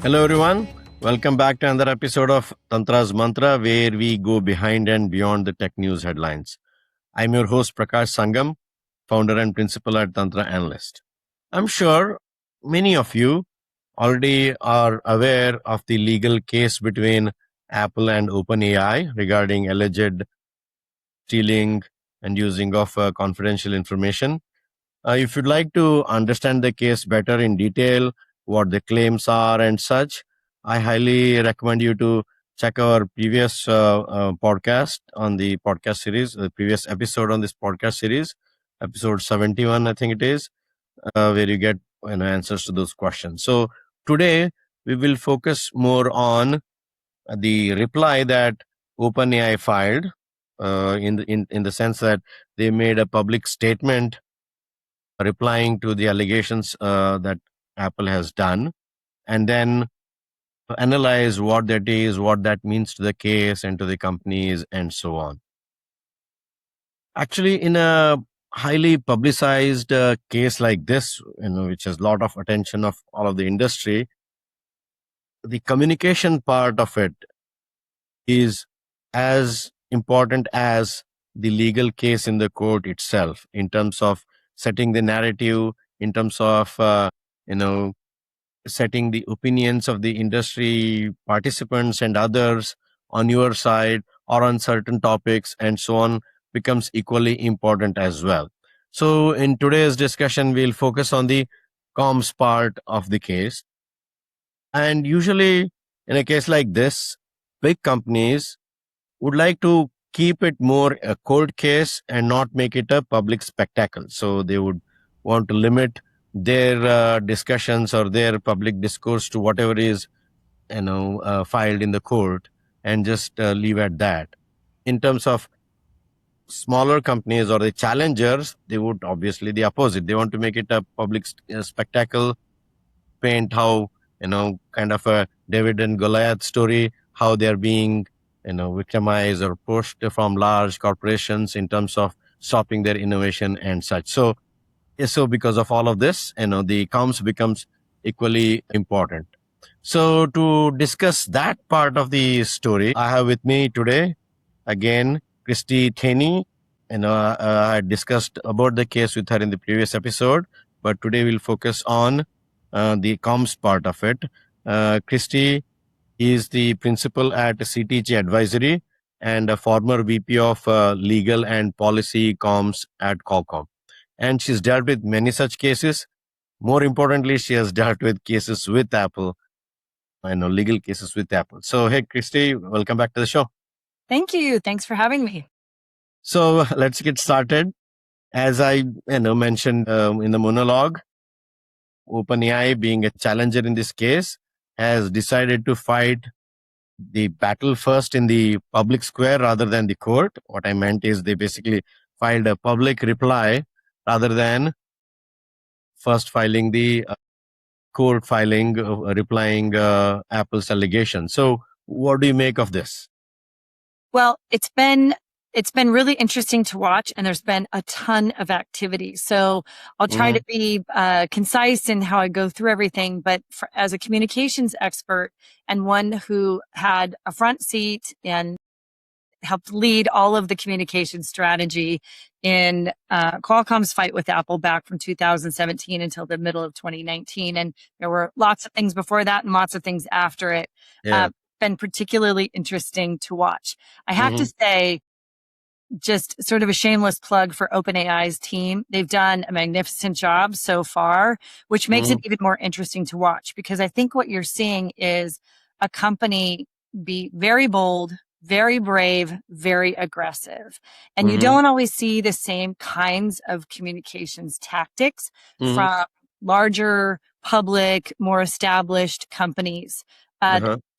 Hello, everyone. Welcome back to another episode of Tantra's Mantra, where we go behind and beyond the tech news headlines. I'm your host, Prakash Sangam, founder and principal at Tantra Analyst. I'm sure many of you already are aware of the legal case between Apple and OpenAI regarding alleged stealing and using of confidential information. If you'd like to understand the case better in detail, what the claims are and such, I highly recommend you to check our previous podcast on the podcast series, the previous episode on this podcast series, episode 71, I think it is, where you get answers to those questions. So today we will focus more on the reply that OpenAI filed, in the sense that they made a public statement replying to the allegations that Apple has done, and then analyze what that is, what that means to the case and to the companies, and so on. Actually, in a highly publicized case like this, which has a lot of attention of all of the industry, the communication part of it is as important as the legal case in the court itself, in terms of setting the narrative, in terms of you know setting the opinions of the industry participants and others on your side or on certain topics and so on, becomes equally important as well. So in today's discussion, we'll focus on the comms part of the case. And usually in a case like this, big companies would like to keep it more a cold case and not make it a public spectacle. So they would want to limit their discussions or their public discourse to whatever is filed in the court, and just leave at that. In terms of smaller companies or the challengers, they would obviously the opposite. They want to make it a public spectacle, paint how kind of a David and Goliath story, how they're being victimized or pushed from large corporations in terms of stopping their innovation and such. So because of all of this, the comms becomes equally important. So to discuss that part of the story, I have with me today again Christie Thoene. I discussed about the case with her in the previous episode, but today we'll focus on the comms part of it. Christie is the principal at CTG Advisory and a former VP of legal and policy comms at Qualcomm. And she's dealt with many such cases. More importantly, she has dealt with cases with Apple, legal cases with Apple. So, hey, Christie, welcome back to the show. Thank you. Thanks for having me. So let's get started. As I mentioned in the monologue, OpenAI, being a challenger in this case, has decided to fight the battle first in the public square rather than the court. What I meant is they basically filed a public reply rather than first filing the court filing, replying Apple's allegation. So what do you make of this? Well, it's been really interesting to watch, and there's been a ton of activity. So I'll try to be concise in how I go through everything. But as a communications expert and one who had a front seat and helped lead all of the communication strategy in Qualcomm's fight with Apple back from 2017 until the middle of 2019. And there were lots of things before that and lots of things after it. Yeah. Been particularly interesting to watch. I have to say, just sort of a shameless plug for OpenAI's team. They've done a magnificent job so far, which makes it even more interesting to watch, because I think what you're seeing is a company be very bold, very brave, very aggressive. And you don't always see the same kinds of communications tactics from larger, public, more established companies.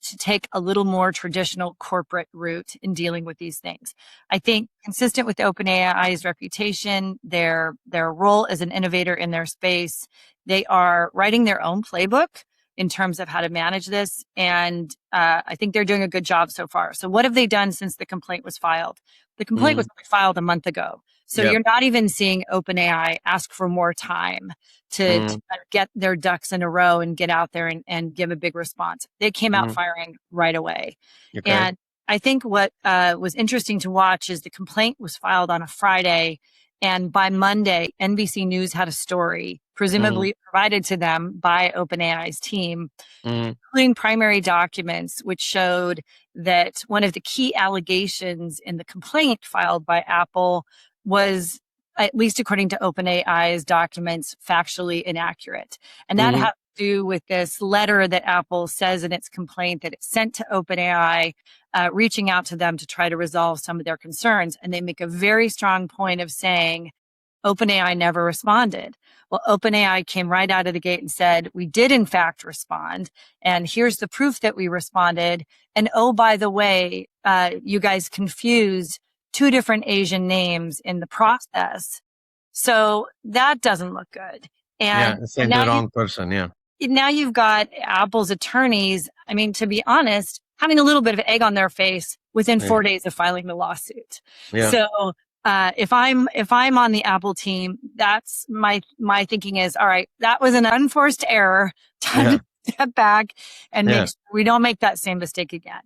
To take a little more traditional corporate route in dealing with these things. I think consistent with OpenAI's reputation, their role as an innovator in their space, they are writing their own playbook in terms of how to manage this. And I think they're doing a good job so far. So what have they done since the complaint was filed? The complaint was filed a month ago. So you're not even seeing OpenAI ask for more time to get their ducks in a row and get out there and give a big response. They came out firing right away. Okay. And I think what was interesting to watch is the complaint was filed on a Friday, and by Monday, NBC News had a story, presumably provided to them by OpenAI's team, including primary documents, which showed that one of the key allegations in the complaint filed by Apple was, at least according to OpenAI's documents, factually inaccurate. And that had to do with this letter that Apple says in its complaint that it sent to OpenAI, reaching out to them to try to resolve some of their concerns. And they make a very strong point of saying OpenAI never responded. Well, OpenAI came right out of the gate and said, we did in fact respond. And here's the proof that we responded. And oh, by the way, you guys confused two different Asian names in the process. So that doesn't look good. And send the wrong person. Yeah. Now you've got Apple's attorneys, I mean, to be honest, having a little bit of egg on their face within 4 days of filing the lawsuit. Yeah. So if I'm on the Apple team, that's my thinking is, all right, that was an unforced error. Time to step back and make sure we don't make that same mistake again.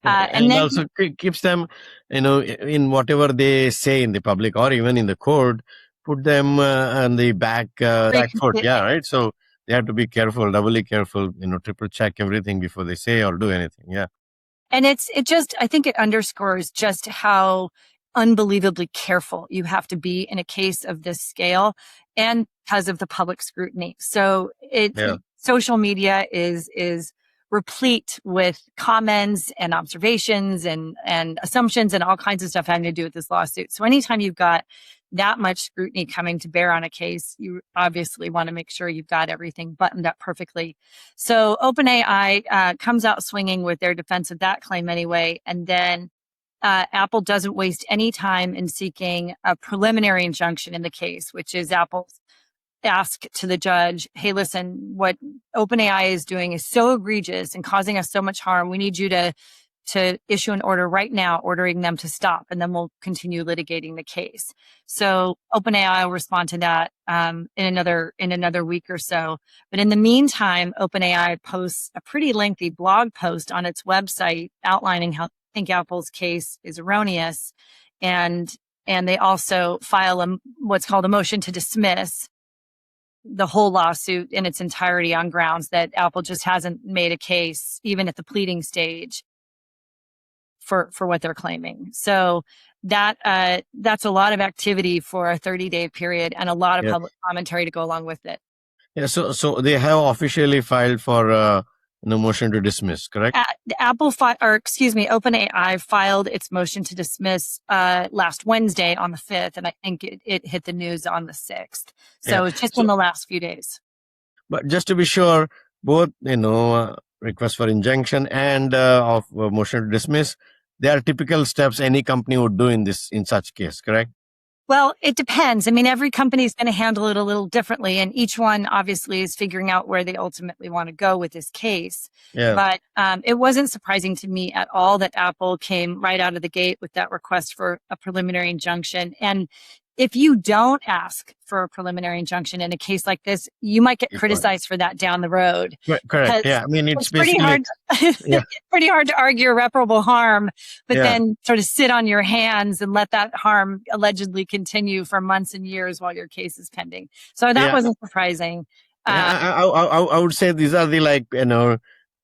And then also keeps them, in whatever they say in the public or even in the court, put them on the back foot. Yeah, right. So they have to be careful, doubly careful, triple check everything before they say or do anything. Yeah. And I think it underscores just how unbelievably careful you have to be in a case of this scale, and because of the public scrutiny. So social media is replete with comments and observations and assumptions and all kinds of stuff having to do with this lawsuit. So anytime you've got that much scrutiny coming to bear on a case, you obviously want to make sure you've got everything buttoned up perfectly. So OpenAI comes out swinging with their defense of that claim anyway. And then Apple doesn't waste any time in seeking a preliminary injunction in the case, which is Apple's ask to the judge, hey, listen, what OpenAI is doing is so egregious and causing us so much harm. We need you to issue an order right now, ordering them to stop, and then we'll continue litigating the case. So OpenAI will respond to that in another week or so. But in the meantime, OpenAI posts a pretty lengthy blog post on its website outlining how I think Apple's case is erroneous, and they also file what's called a motion to dismiss the whole lawsuit in its entirety on grounds that Apple just hasn't made a case, even at the pleading stage, for what they're claiming. So that's a lot of activity for a 30-day period and a lot of public commentary to go along with it. Yeah. So they have officially filed for motion to dismiss, correct? OpenAI filed its motion to dismiss last Wednesday on the 5th, and I think it hit the news on the 6th. So it's just in the last few days. But just to be sure, both request for injunction and of motion to dismiss, they are typical steps any company would do in such case, correct? Well, it depends. I mean, every company is going to handle it a little differently, and each one obviously is figuring out where they ultimately want to go with this case. Yeah. But it wasn't surprising to me at all that Apple came right out of the gate with that request for a preliminary injunction. And if you don't ask for a preliminary injunction in a case like this, you might get criticized for that down the road. Correct. Yeah. I mean, it's pretty hard. It's pretty hard to argue irreparable harm, but then sort of sit on your hands and let that harm allegedly continue for months and years while your case is pending. So that wasn't surprising. I would say these are the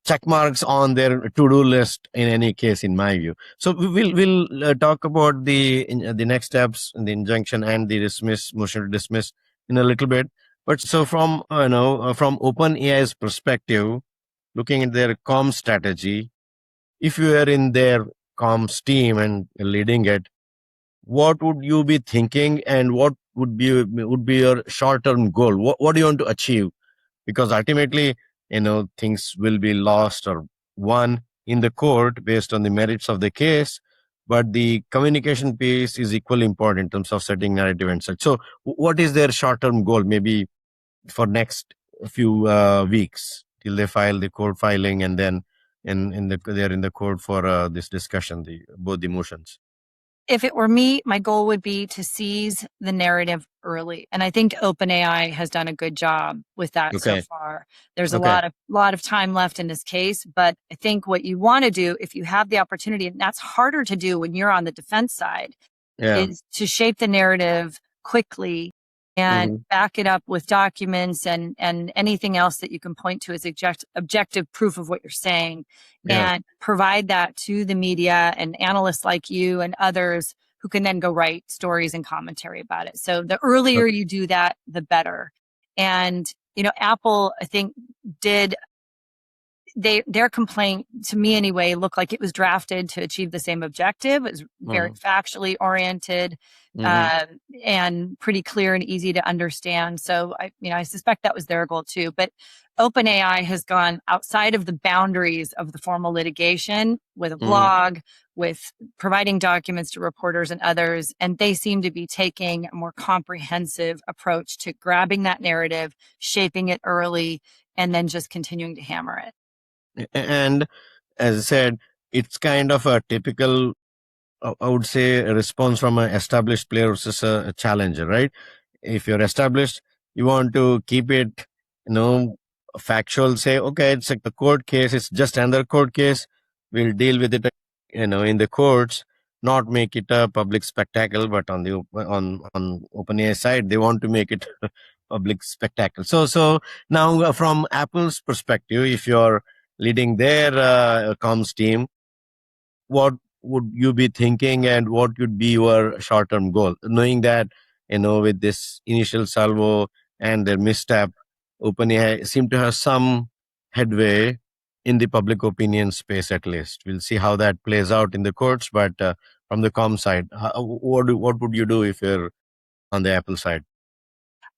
check marks on their to-do list in any case, in my view. So we'll talk about the next steps in the injunction and the motion to dismiss in a little bit. But so from OpenAI's perspective, looking at their comms strategy, if you are in their comms team and leading it, what would you be thinking, and what would be your short-term goal? What do you want to achieve? Because ultimately, things will be lost or won in the court based on the merits of the case, but the communication piece is equally important in terms of setting narrative and such. So what is their short-term goal, maybe for next few weeks till they file the court filing, and then they're in the court for this discussion, both the motions? if it were me, my goal would be to seize the narrative early. And I think OpenAI has done a good job with that so Okay. far. There's a Okay. lot of time left in this case, but I think what you want to do if you have the opportunity, and that's harder to do when you're on the defense side, Yeah. is to shape the narrative quickly and Hmm. back it up with documents and anything else that you can point to as objective proof of what you're saying, Yeah. and provide that to the media and analysts like you and others who can then go write stories and commentary about it. So the earlier Okay. you do that, the better. And, Apple, I think, did their complaint, to me anyway, looked like it was drafted to achieve the same objective. It was very Hmm. factually oriented, Hmm. uh, and pretty clear and easy to understand. So I suspect that was their goal too. But OpenAI has gone outside of the boundaries of the formal litigation with a Hmm. blog, with providing documents to reporters and others, and they seem to be taking a more comprehensive approach to grabbing that narrative, shaping it early, and then just continuing to hammer it. And as I said, it's kind of a typical, I would say, a response from an established player versus a challenger, right? If you're established, you want to keep it, factual. Say, okay, it's like the court case. It's just another court case. We'll deal with it, in the courts. Not make it a public spectacle. But on OpenAI side, they want to make it a public spectacle. So now, from Apple's perspective, if you're leading their comms team, what would you be thinking, and what would be your short term goal, knowing that, with this initial salvo and their misstep, OpenAI seem to have some headway in the public opinion space? At least we'll see how that plays out in the courts, but from the com side, what would you do if you're on the Apple side?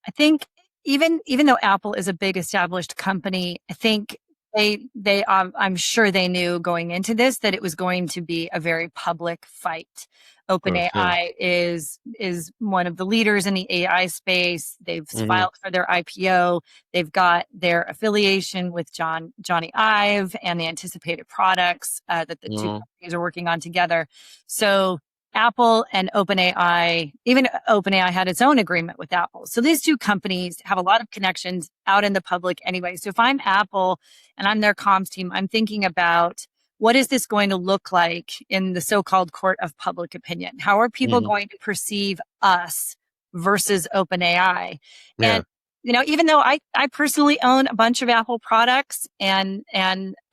I think even though Apple is a big established company, I think I'm sure they knew going into this that it was going to be a very public fight. Of course, yeah. OpenAI is one of the leaders in the AI space. They've Hmm. filed for their IPO. They've got their affiliation with Johnny Ive and the anticipated products that the two Hmm. companies are working on together. So Apple and OpenAI, even OpenAI had its own agreement with Apple. So these two companies have a lot of connections out in the public anyway. So if I'm Apple and I'm their comms team, I'm thinking about, what is this going to look like in the so-called court of public opinion? How are people Hmm. going to perceive us versus OpenAI? Yeah. And even though I personally own a bunch of Apple products and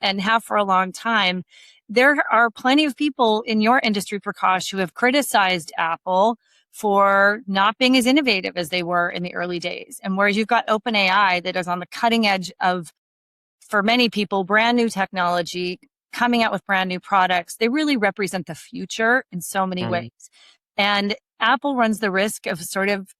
have for a long time, there are plenty of people in your industry, Prakash, who have criticized Apple for not being as innovative as they were in the early days. And whereas you've got OpenAI that is on the cutting edge of, for many people, brand new technology, coming out with brand new products, they really represent the future in so many Hmm. ways. And Apple runs the risk of sort of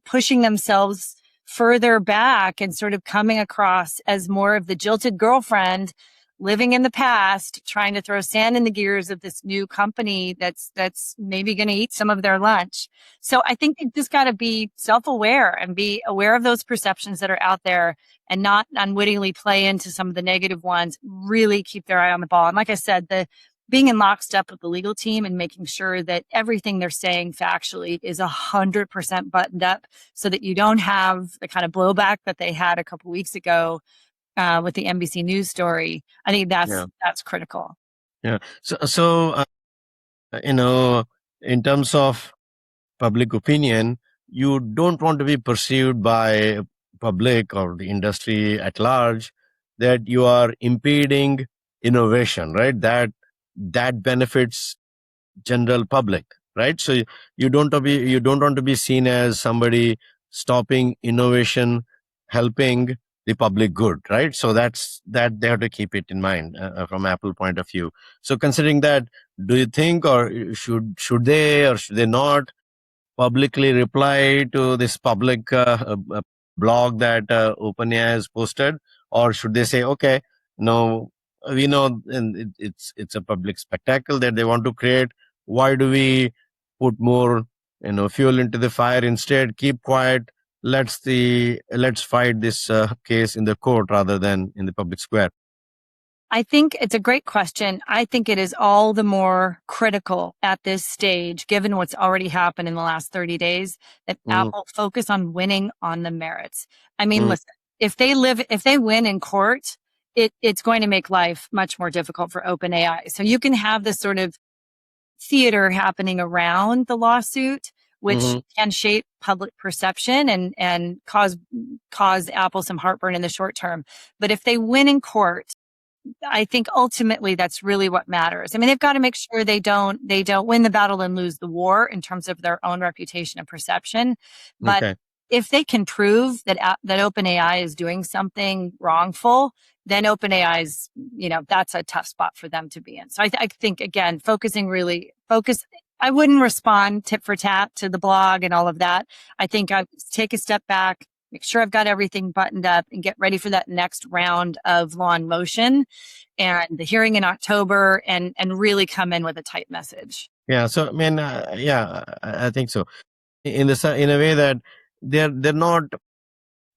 pushing themselves further back and sort of coming across as more of the jilted girlfriend living in the past, trying to throw sand in the gears of this new company that's maybe going to eat some of their lunch. So I think they've just got to be self-aware and be aware of those perceptions that are out there and not unwittingly play into some of the negative ones. Really keep their eye on the ball. And like I said, the being in lockstep with the legal team and making sure that everything they're saying factually is 100% buttoned up, so that you don't have the kind of blowback that they had a couple weeks ago with the NBC News story. I think Yeah. that's critical. Yeah. So you know, in terms of public opinion, you don't want to be perceived by public or the industry at large that you are impeding innovation, right? That benefits general public, right? So you don't want to be seen as somebody stopping innovation, helping the public good, right? So that they have to keep it in mind from Apple point of view. So considering that, do you think, or should they, or should they not publicly reply to this public blog that OpenAI has posted, or should they say, okay, no, we know, and it's a public spectacle that they want to create. Why do we put more, fuel into the fire? Instead, keep quiet. Let's fight this case in the court rather than in the public square. I think it's a great question. I think it is all the more critical at this stage, given what's already happened in the last 30 days, that Apple focus on winning on the merits. I mean, listen, if they win in court, it's going to make life much more difficult for OpenAI. So you can have this sort of theater happening around the lawsuit, which can shape public perception and cause Apple some heartburn in the short term. But if they win in court, I think ultimately that's really what matters. I mean, they've got to make sure they don't win the battle and lose the war in terms of their own reputation and perception. But Okay. if they can prove that OpenAI is doing something wrongful, then OpenAI's, that's a tough spot for them to be in. So I think, again, I wouldn't respond tit for tat to the blog and all of that. I think I would take a step back, make sure I've got everything buttoned up, and get ready for that next round of law in motion and the hearing in October, and really come in with a tight message. Yeah. So I mean, I think so. In a way that they're not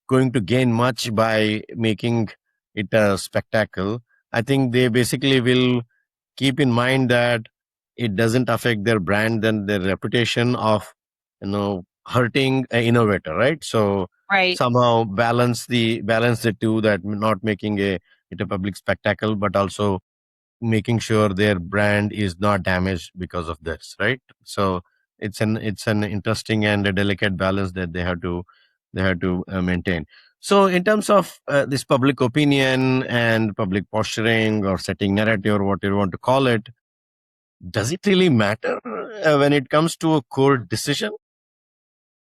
going to gain much by making it a spectacle. I think they basically will keep in mind that it doesn't affect their brand and their reputation of hurting an innovator, right? So Right. somehow balance the two, that not making it a public spectacle, but also making sure their brand is not damaged because of this, right? So it's an interesting and a delicate balance that they have to maintain. So in terms of this public opinion and public posturing or setting narrative or what you want to call it, does it really matter when it comes to a court decision?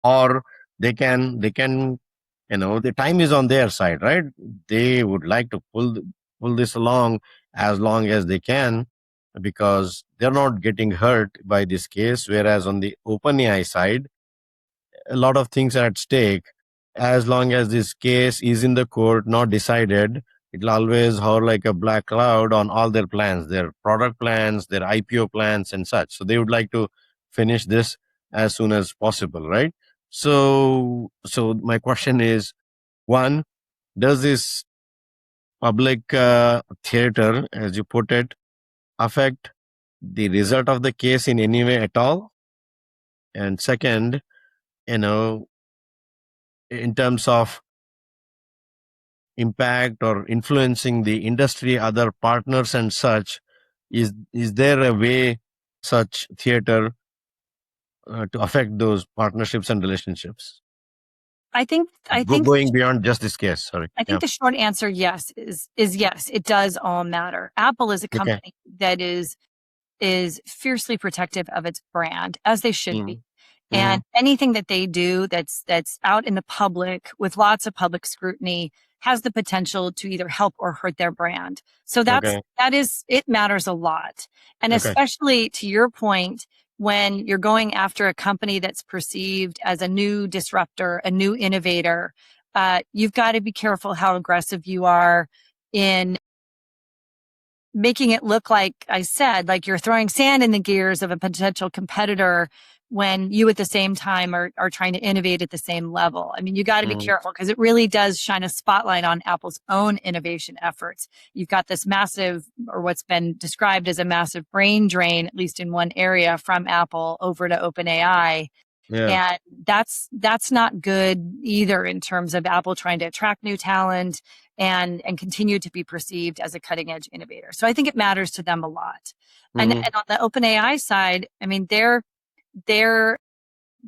Or they can the time is on their side, right? They would like to pull this along as long as they can, because they're not getting hurt by this case, whereas on the OpenAI side, a lot of things are at stake. As long as this case is in the court, not decided, it'll always hover like a black cloud on all their plans, their product plans, their IPO plans, and such. So they would like to finish this as soon as possible, right? So my question is, one, does this public theater, as you put it, affect the result of the case in any way at all? And second, you know, in terms of impact or influencing the industry, other partners and such, is there a way such theater to affect those partnerships and relationships? I think I think Going beyond just this case, sorry. I Yeah. think the short answer, yes, is yes. It does all matter. Apple is a Okay. company that is fiercely protective of its brand, as they should be. And anything that they do that's out in the public with lots of public scrutiny has the potential to either help or hurt their brand. So Okay. it matters a lot. And Okay. especially to your point, when you're going after a company that's perceived as a new disruptor, a new innovator, you've got to be careful how aggressive you are in making it look like, I said, like you're throwing sand in the gears of a potential competitor when you at the same time are trying to innovate at the same level. I mean, you got to be careful, because it really does shine a spotlight on Apple's own innovation efforts. You've got this massive, or what's been described as a massive brain drain, at least in one area, from Apple over to OpenAI. Yeah. And that's not good either, in terms of Apple trying to attract new talent and continue to be perceived as a cutting edge innovator. So I think it matters to them a lot. And on the OpenAI side, I mean,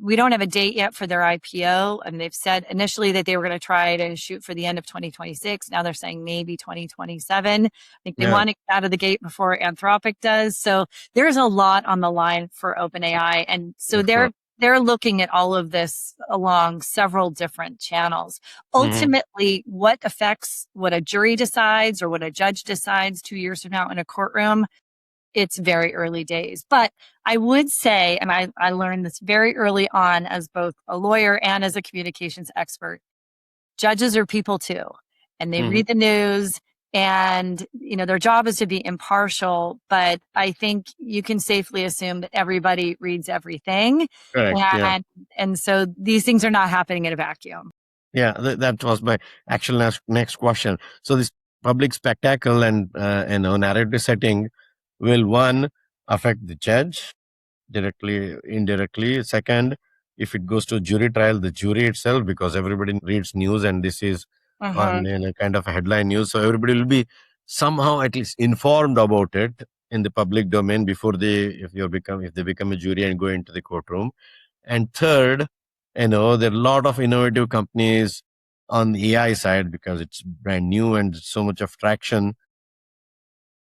we don't have a date yet for their IPO. And they've said initially that they were going to try to shoot for the end of 2026. Now they're saying maybe 2027. I think they want to get out of the gate before Anthropic does. So there's a lot on the line for OpenAI. And so they're looking at all of this along several different channels. Ultimately, what affects what a jury decides or what a judge decides 2 years from now in a courtroom, it's very early days. But I would say, and I learned this very early on as both a lawyer and as a communications expert, judges are people too, and they read the news, and their job is to be impartial. But I think you can safely assume that everybody reads everything. Correct. Yeah. And so these things are not happening in a vacuum. Yeah, that was my actual next question. So this public spectacle and narrative setting will, one, affect the judge directly, indirectly. Second, if it goes to jury trial, the jury itself, because everybody reads news and this is on kind of a headline news, so everybody will be somehow at least informed about it in the public domain before if they become a jury and go into the courtroom. And third, there are a lot of innovative companies on the AI side, because it's brand new and so much of traction.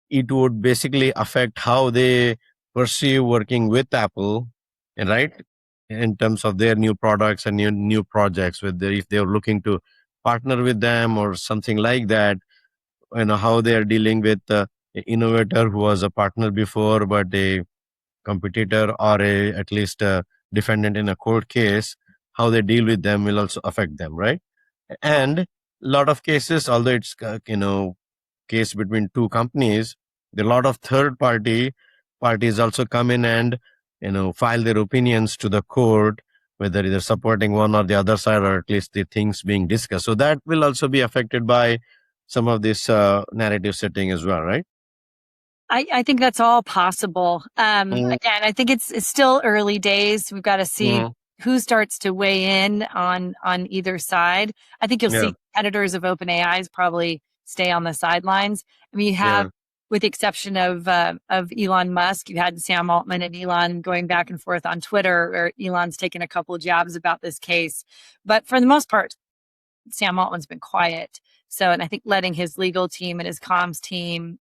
It would basically affect how they perceive working with Apple, and right, in terms of their new products and new projects. If they're looking to partner with them or something like that, how they are dealing with an innovator who was a partner before, but a competitor or at least a defendant in a court case. How they deal with them will also affect them, right? And a lot of cases, although it's case between two companies, there are a lot of third parties also come in and file their opinions to the court, whether they're supporting one or the other side, or at least the things being discussed. So that will also be affected by some of this narrative setting as well, right? I think that's all possible. Again, I think it's still early days. We've got to see who starts to weigh in on either side. I think you'll see competitors of OpenAI's probably stay on the sidelines. I mean, you have, with the exception of Elon Musk, you had Sam Altman and Elon going back and forth on Twitter, where Elon's taken a couple of jabs about this case. But for the most part, Sam Altman's been quiet. So, and I think letting his legal team and his comms team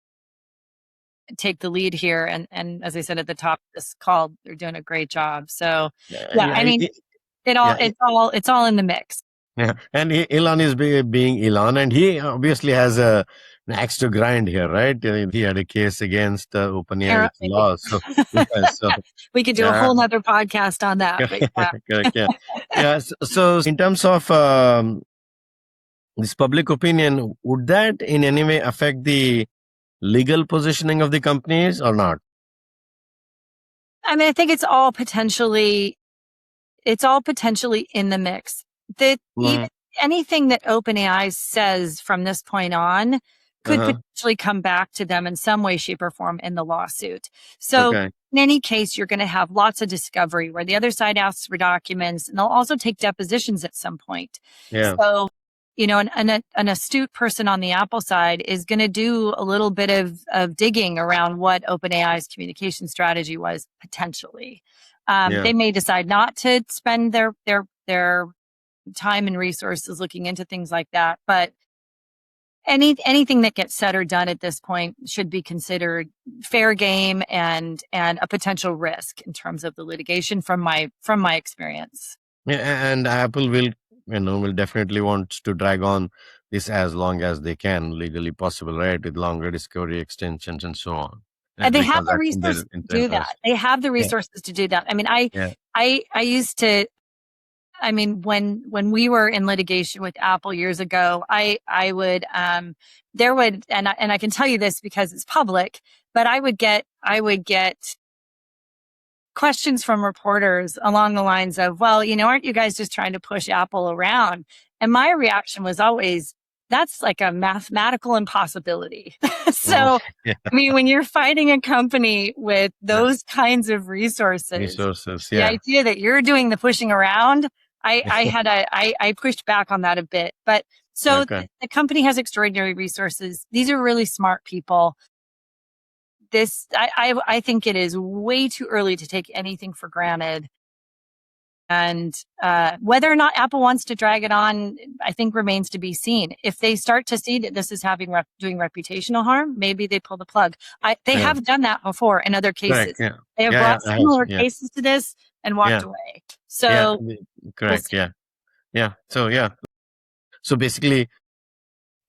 take the lead here, and as I said at the top of this call, they're doing a great job. So I mean, it's all in the mix. Yeah, and Elon is being Elon, and he obviously has an axe to grind here, right? He had a case against OpenAI with law, so we could do a whole nother podcast on that. Correct, yeah. So in terms of this public opinion, would that in any way affect the legal positioning of the companies or not? I mean, I think it's all potentially in the mix. Even anything that OpenAI says from this point on could potentially come back to them in some way, shape, or form in the lawsuit. So in any case, you're going to have lots of discovery where the other side asks for documents, and they'll also take depositions at some point. So, an astute person on the Apple side is going to do a little bit of digging around what OpenAI's communication strategy was potentially. They may decide not to spend their time and resources looking into things like that, but anything that gets said or done at this point should be considered fair game and a potential risk in terms of the litigation from my experience. Yeah, and Apple will definitely want to drag on this as long as they can, legally possible, right? With longer discovery extensions and so on. And they have the resources to do that. They have the resources to do that. I mean, I used to, I mean, when we were in litigation with Apple years ago, I would, and I can tell you this because it's public, but I would get questions from reporters along the lines of, well, aren't you guys just trying to push Apple around? And my reaction was always, that's like a mathematical impossibility. So, I mean, when you're fighting a company with those kinds of resources, the idea that you're doing the pushing around, I pushed back on that a bit. But so the company has extraordinary resources. These are really smart people. I think it is way too early to take anything for granted. And whether or not Apple wants to drag it on, I think remains to be seen. If they start to see that this is doing reputational harm, maybe they pull the plug. They have done that before in other cases. They have brought similar cases to this and walked away. So correct. So basically,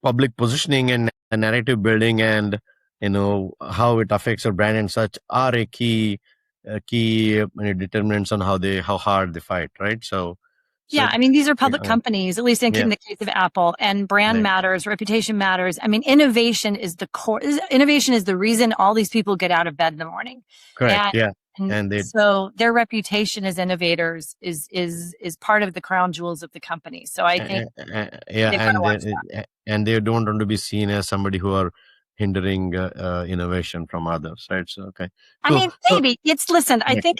public positioning and narrative building and how it affects your brand and such are a key determinants on how hard they fight, right? So I mean, these are public companies, at least in the case of Apple, and brand matters, reputation matters. I mean, innovation is the core. Innovation is the reason all these people get out of bed in the morning. Correct. And they so their reputation as innovators is part of the crown jewels of the company. So I think yeah, they've got to watch that. and they don't want to be seen as somebody who are hindering innovation from others, right? So okay, I cool. mean, So maybe listen, I yeah, think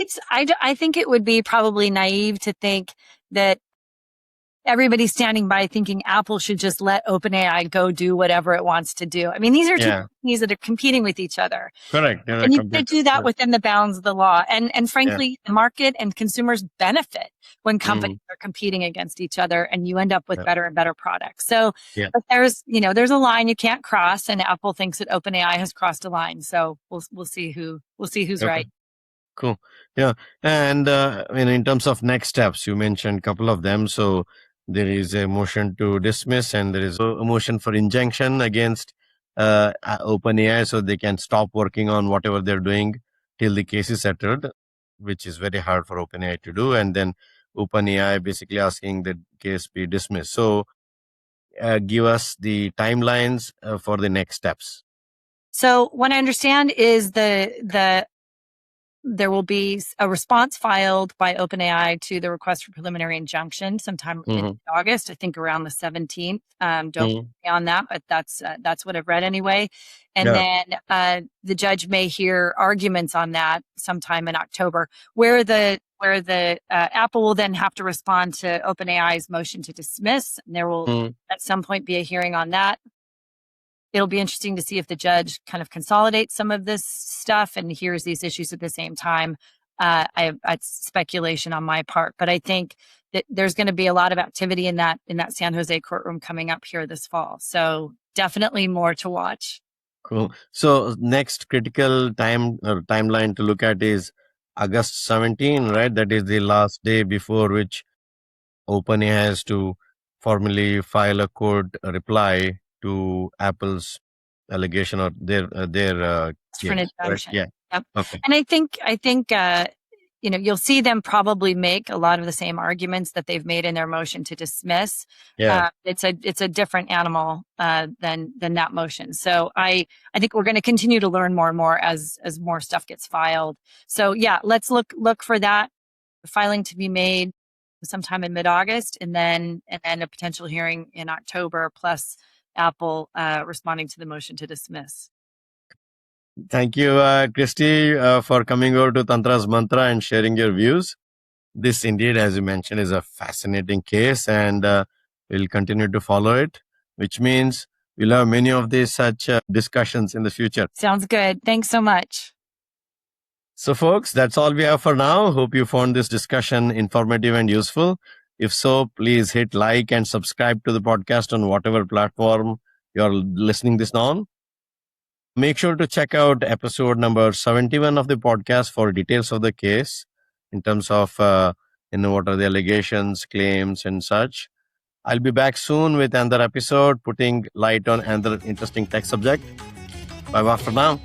I think it would be probably naive to think that everybody's standing by thinking Apple should just let OpenAI go do whatever it wants to do. I mean, these are two yeah, companies that are competing with each other. correct. They're a And you've got to computer. do that within the bounds of the law. And Yeah. frankly, the market and consumers benefit when companies Mhm. are competing against each other and you end up with Yeah. better and better products. So, Yeah. but there's a line you can't cross, and Apple thinks that OpenAI has crossed a line. So we'll see who's Okay. right. Cool. Yeah. And in terms of next steps, you mentioned a couple of them. So there is a motion to dismiss, and there is a motion for injunction against OpenAI, so they can stop working on whatever they're doing till the case is settled, which is very hard for OpenAI to do. And then OpenAI basically asking the case be dismissed. So give us the timelines for the next steps. So what I understand is there will be a response filed by OpenAI to the request for preliminary injunction sometime in Mhm. August, I think around the 17th. Don't quote Mhm. me on that, but that's what I've read anyway. And Yeah. then the judge may hear arguments on that sometime in October, where the Apple will then have to respond to OpenAI's motion to dismiss. And there will Mhm. at some point be a hearing on that. It'll be interesting to see if the judge kind of consolidates some of this stuff and hears these issues at the same time. It's speculation on my part, but I think that there's going to be a lot of activity in that San Jose courtroom coming up here this fall. So definitely more to watch. Cool. So next critical timeline to look at is August 17, right? That is the last day before which OpenAI has to formally file a court reply to Apple's allegation or their For an case, correct? injunction. Yeah. Yep. Okay. And I think you'll see them probably make a lot of the same arguments that they've made in their motion to dismiss. Yeah. It's a different animal than that motion. So I think we're going to continue to learn more and more as more stuff gets filed. So yeah, let's look for that filing to be made sometime in mid-August, and then a potential hearing in October, plus Apple responding to the motion to dismiss. Thank you, Christy, for coming over to Tantra's Mantra and sharing your views. This indeed, as you mentioned, is a fascinating case, and we'll continue to follow it, which means we'll have many of these such discussions in the future. Sounds good. Thanks so much. So, folks, that's all we have for now. Hope you found this discussion informative and useful. If so, please hit like and subscribe to the podcast on whatever platform you're listening this on. Make sure to check out episode number 71 of the podcast for details of the case in terms of what are the allegations, claims, and such. I'll be back soon with another episode putting light on another interesting tech subject. Bye bye for now.